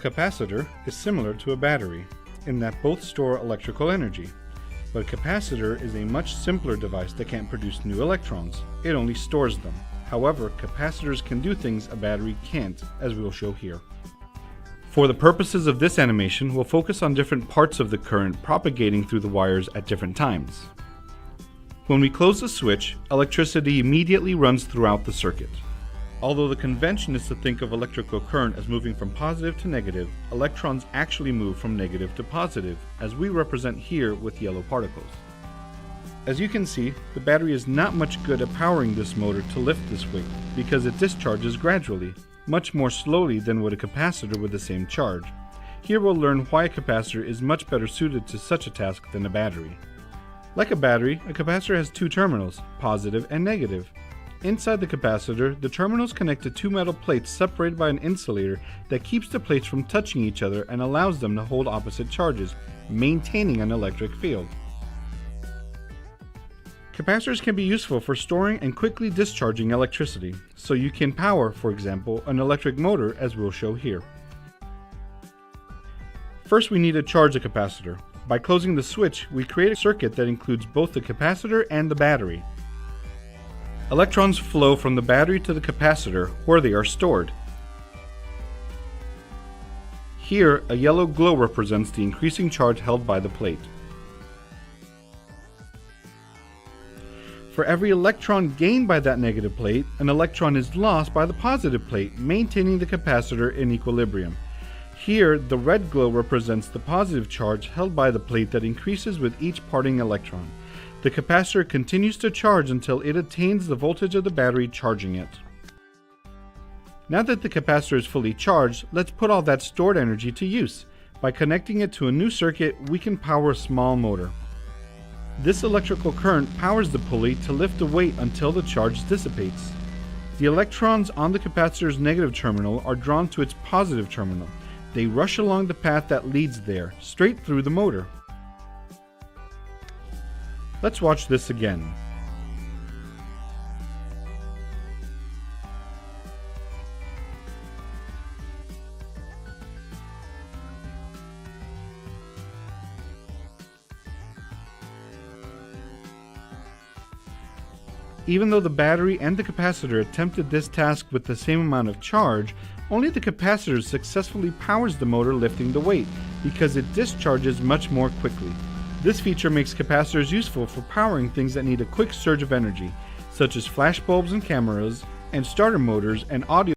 capacitor is similar to a battery in that both store electrical energy, but a capacitor is a much simpler device that can't produce new electrons. It only stores them. However, capacitors can do things a battery can't, as we will show here. For the purposes of this animation, we'll focus on different parts of the current propagating through the wires at different times. When we close the switch, electricity immediately runs throughout the circuit. Although the convention is to think of electrical current as moving from positive to negative, electrons actually move from negative to positive, as we represent here with yellow particles. As you can see, the battery is not much good at powering this motor to lift this weight, because it discharges gradually, much more slowly than would a capacitor with the same charge. Here we'll learn why a capacitor is much better suited to such a task than a battery. Like a battery, a capacitor has two terminals, positive and negative. Inside the capacitor, the terminals connect to two metal plates separated by an insulator that keeps the plates from touching each other and allows them to hold opposite charges, maintaining an electric field. Capacitors can be useful for storing and quickly discharging electricity, so you can power, for example, an electric motor as we'll show here. First we need to charge a capacitor. By closing the switch, we create a circuit that includes both the capacitor and the battery. Electrons flow from the battery to the capacitor, where they are stored. Here, a yellow glow represents the increasing charge held by the plate. For every electron gained by that negative plate, an electron is lost by the positive plate, maintaining the capacitor in equilibrium. Here, the red glow represents the positive charge held by the plate that increases with each parting electron. The capacitor continues to charge until it attains the voltage of the battery charging it. Now that the capacitor is fully charged, let's put all that stored energy to use. By connecting it to a new circuit, we can power a small motor. This electrical current powers the pulley to lift the weight until the charge dissipates. The electrons on the capacitor's negative terminal are drawn to its positive terminal. They rush along the path that leads there, straight through the motor. Let's watch this again. Even though the battery and the capacitor attempted this task with the same amount of charge, only the capacitor successfully powers the motor lifting the weight, because it discharges much more quickly. This feature makes capacitors useful for powering things that need a quick surge of energy, such as flash bulbs and cameras, and starter motors and audio